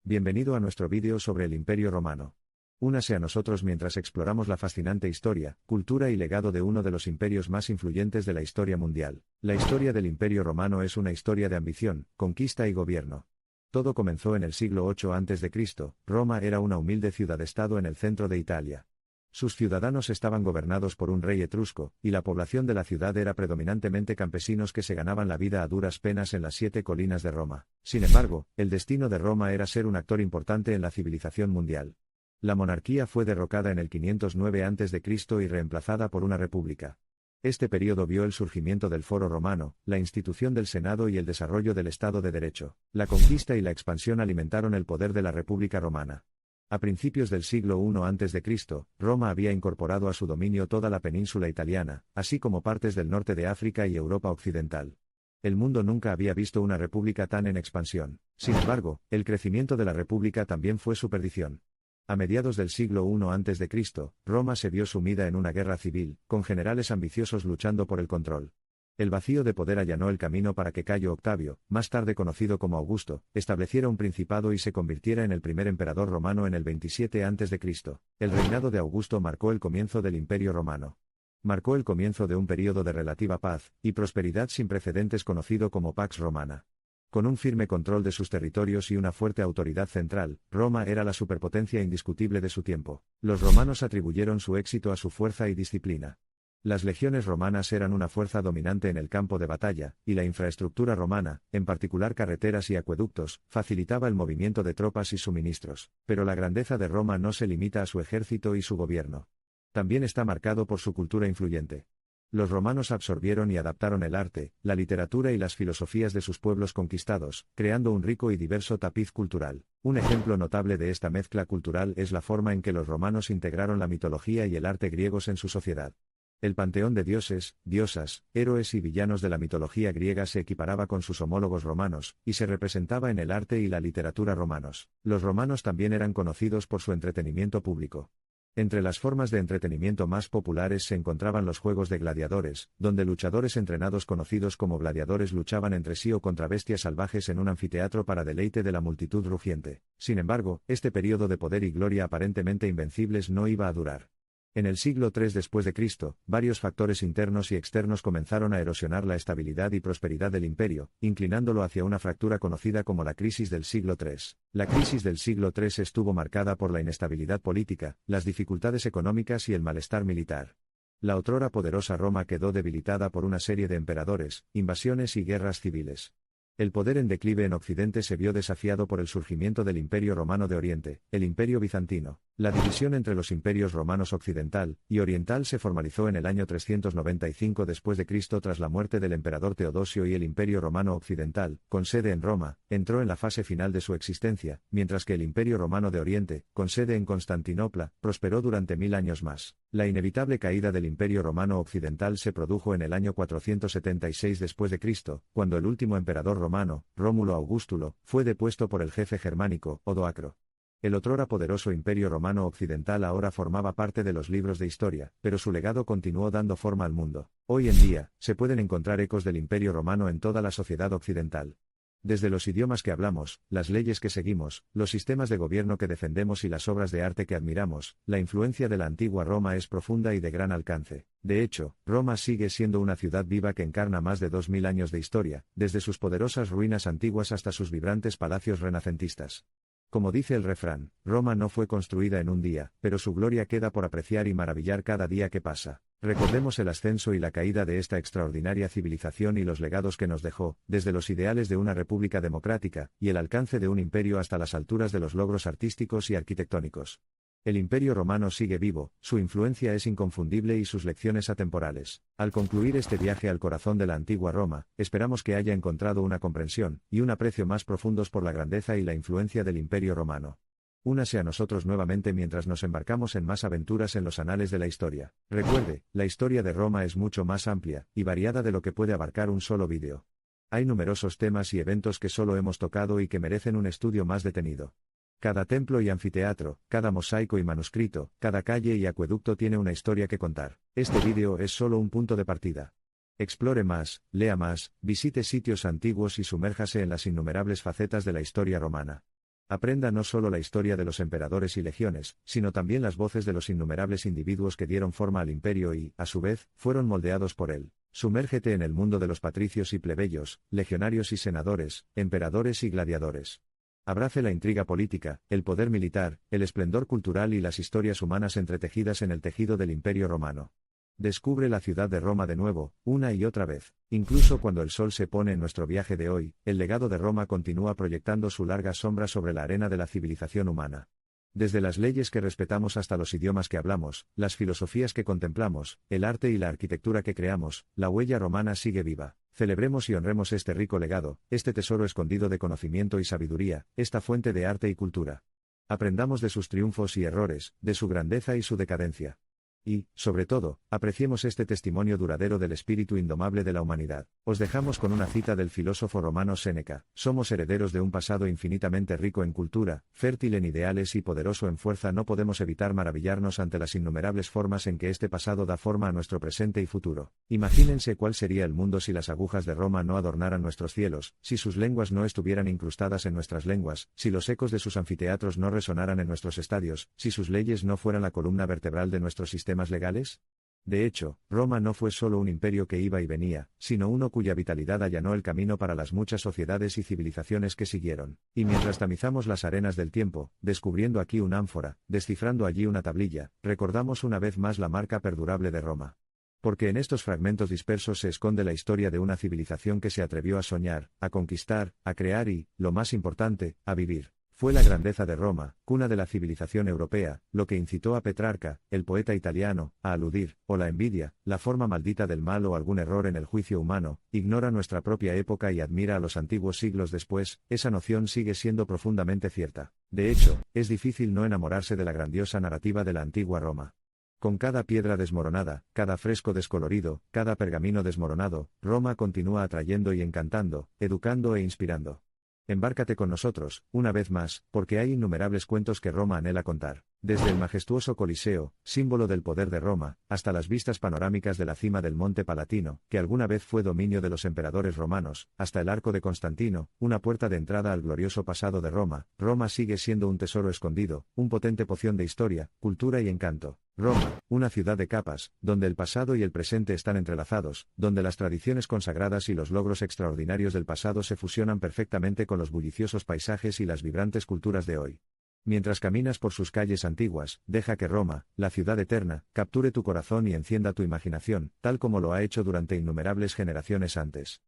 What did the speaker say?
Bienvenido a nuestro vídeo sobre el Imperio Romano. Únase a nosotros mientras exploramos la fascinante historia, cultura y legado de uno de los imperios más influyentes de la historia mundial. La historia del Imperio Romano es una historia de ambición, conquista y gobierno. Todo comenzó en el siglo 8 a.C. Roma era una humilde ciudad-estado en el centro de Italia. Sus ciudadanos estaban gobernados por un rey etrusco, y la población de la ciudad era predominantemente campesinos que se ganaban la vida a duras penas en las 7 colinas de Roma. Sin embargo, el destino de Roma era ser un actor importante en la civilización mundial. La monarquía fue derrocada en el 509 a.C. y reemplazada por una república. Este período vio el surgimiento del Foro Romano, la institución del Senado y el desarrollo del Estado de Derecho. La conquista y la expansión alimentaron el poder de la República Romana. A principios del siglo I a.C., Roma había incorporado a su dominio toda la península italiana, así como partes del norte de África y Europa occidental. El mundo nunca había visto una república tan en expansión. Sin embargo, el crecimiento de la república también fue su perdición. A mediados del siglo I a.C., Roma se vio sumida en una guerra civil, con generales ambiciosos luchando por el control. El vacío de poder allanó el camino para que Cayo Octavio, más tarde conocido como Augusto, estableciera un principado y se convirtiera en el primer emperador romano en el 27 a.C. El reinado de Augusto marcó el comienzo del Imperio Romano. Marcó el comienzo de un período de relativa paz y prosperidad sin precedentes conocido como Pax Romana. Con un firme control de sus territorios y una fuerte autoridad central, Roma era la superpotencia indiscutible de su tiempo. Los romanos atribuyeron su éxito a su fuerza y disciplina. Las legiones romanas eran una fuerza dominante en el campo de batalla, y la infraestructura romana, en particular carreteras y acueductos, facilitaba el movimiento de tropas y suministros. Pero la grandeza de Roma no se limita a su ejército y su gobierno. También está marcado por su cultura influyente. Los romanos absorbieron y adaptaron el arte, la literatura y las filosofías de sus pueblos conquistados, creando un rico y diverso tapiz cultural. Un ejemplo notable de esta mezcla cultural es la forma en que los romanos integraron la mitología y el arte griegos en su sociedad. El panteón de dioses, diosas, héroes y villanos de la mitología griega se equiparaba con sus homólogos romanos, y se representaba en el arte y la literatura romanos. Los romanos también eran conocidos por su entretenimiento público. Entre las formas de entretenimiento más populares se encontraban los juegos de gladiadores, donde luchadores entrenados conocidos como gladiadores luchaban entre sí o contra bestias salvajes en un anfiteatro para deleite de la multitud rugiente. Sin embargo, este período de poder y gloria aparentemente invencibles no iba a durar. En el siglo III después de Cristo, varios factores internos y externos comenzaron a erosionar la estabilidad y prosperidad del imperio, inclinándolo hacia una fractura conocida como la crisis del siglo III. La crisis del siglo III estuvo marcada por la inestabilidad política, las dificultades económicas y el malestar militar. La otrora poderosa Roma quedó debilitada por una serie de emperadores, invasiones y guerras civiles. El poder en declive en Occidente se vio desafiado por el surgimiento del Imperio Romano de Oriente, el Imperio Bizantino. La división entre los imperios romanos occidental y oriental se formalizó en el año 395 después de Cristo tras la muerte del emperador Teodosio y el Imperio Romano Occidental, con sede en Roma, entró en la fase final de su existencia, mientras que el Imperio Romano de Oriente, con sede en Constantinopla, prosperó durante 1000 años más. La inevitable caída del Imperio Romano Occidental se produjo en el año 476 después de Cristo, cuando el último emperador romano, Rómulo Augustulo, fue depuesto por el jefe germánico, Odoacro. El otrora poderoso Imperio Romano Occidental ahora formaba parte de los libros de historia, pero su legado continuó dando forma al mundo. Hoy en día, se pueden encontrar ecos del Imperio Romano en toda la sociedad occidental. Desde los idiomas que hablamos, las leyes que seguimos, los sistemas de gobierno que defendemos y las obras de arte que admiramos, la influencia de la antigua Roma es profunda y de gran alcance. De hecho, Roma sigue siendo una ciudad viva que encarna más de 2000 años de historia, desde sus poderosas ruinas antiguas hasta sus vibrantes palacios renacentistas. Como dice el refrán, Roma no fue construida en un día, pero su gloria queda por apreciar y maravillar cada día que pasa. Recordemos el ascenso y la caída de esta extraordinaria civilización y los legados que nos dejó, desde los ideales de una república democrática, y el alcance de un imperio hasta las alturas de los logros artísticos y arquitectónicos. El Imperio Romano sigue vivo, su influencia es inconfundible y sus lecciones atemporales. Al concluir este viaje al corazón de la antigua Roma, esperamos que haya encontrado una comprensión y un aprecio más profundos por la grandeza y la influencia del Imperio Romano. Únase a nosotros nuevamente mientras nos embarcamos en más aventuras en los anales de la historia. Recuerde, la historia de Roma es mucho más amplia y variada de lo que puede abarcar un solo vídeo. Hay numerosos temas y eventos que solo hemos tocado y que merecen un estudio más detenido. Cada templo y anfiteatro, cada mosaico y manuscrito, cada calle y acueducto tiene una historia que contar. Este vídeo es solo un punto de partida. Explore más, lea más, visite sitios antiguos y sumérjase en las innumerables facetas de la historia romana. Aprenda no solo la historia de los emperadores y legiones, sino también las voces de los innumerables individuos que dieron forma al imperio y, a su vez, fueron moldeados por él. Sumérgete en el mundo de los patricios y plebeyos, legionarios y senadores, emperadores y gladiadores. Abrace la intriga política, el poder militar, el esplendor cultural y las historias humanas entretejidas en el tejido del Imperio Romano. Descubre la ciudad de Roma de nuevo, una y otra vez. Incluso cuando el sol se pone en nuestro viaje de hoy, el legado de Roma continúa proyectando su larga sombra sobre la arena de la civilización humana. Desde las leyes que respetamos hasta los idiomas que hablamos, las filosofías que contemplamos, el arte y la arquitectura que creamos, la huella romana sigue viva. Celebremos y honremos este rico legado, este tesoro escondido de conocimiento y sabiduría, esta fuente de arte y cultura. Aprendamos de sus triunfos y errores, de su grandeza y su decadencia. Y, sobre todo, apreciemos este testimonio duradero del espíritu indomable de la humanidad. Os dejamos con una cita del filósofo romano Séneca: somos herederos de un pasado infinitamente rico en cultura, fértil en ideales y poderoso en fuerza. No podemos evitar maravillarnos ante las innumerables formas en que este pasado da forma a nuestro presente y futuro. Imagínense cuál sería el mundo si las agujas de Roma no adornaran nuestros cielos, si sus lenguas no estuvieran incrustadas en nuestras lenguas, si los ecos de sus anfiteatros no resonaran en nuestros estadios, si sus leyes no fueran la columna vertebral de nuestro sistema legales? De hecho, Roma no fue solo un imperio que iba y venía, sino uno cuya vitalidad allanó el camino para las muchas sociedades y civilizaciones que siguieron. Y mientras tamizamos las arenas del tiempo, descubriendo aquí una ánfora, descifrando allí una tablilla, recordamos una vez más la marca perdurable de Roma. Porque en estos fragmentos dispersos se esconde la historia de una civilización que se atrevió a soñar, a conquistar, a crear y, lo más importante, a vivir. Fue la grandeza de Roma, cuna de la civilización europea, lo que incitó a Petrarca, el poeta italiano, a aludir, o la envidia, la forma maldita del mal o algún error en el juicio humano, ignora nuestra propia época y admira a los antiguos siglos después. Esa noción sigue siendo profundamente cierta. De hecho, es difícil no enamorarse de la grandiosa narrativa de la antigua Roma. Con cada piedra desmoronada, cada fresco descolorido, cada pergamino desmoronado, Roma continúa atrayendo y encantando, educando e inspirando. Embárcate con nosotros, una vez más, porque hay innumerables cuentos que Roma anhela contar. Desde el majestuoso Coliseo, símbolo del poder de Roma, hasta las vistas panorámicas de la cima del Monte Palatino, que alguna vez fue dominio de los emperadores romanos, hasta el Arco de Constantino, una puerta de entrada al glorioso pasado de Roma. Roma sigue siendo un tesoro escondido, un potente poción de historia, cultura y encanto. Roma, una ciudad de capas, donde el pasado y el presente están entrelazados, donde las tradiciones consagradas y los logros extraordinarios del pasado se fusionan perfectamente con los bulliciosos paisajes y las vibrantes culturas de hoy. Mientras caminas por sus calles antiguas, deja que Roma, la ciudad eterna, capture tu corazón y encienda tu imaginación, tal como lo ha hecho durante innumerables generaciones antes.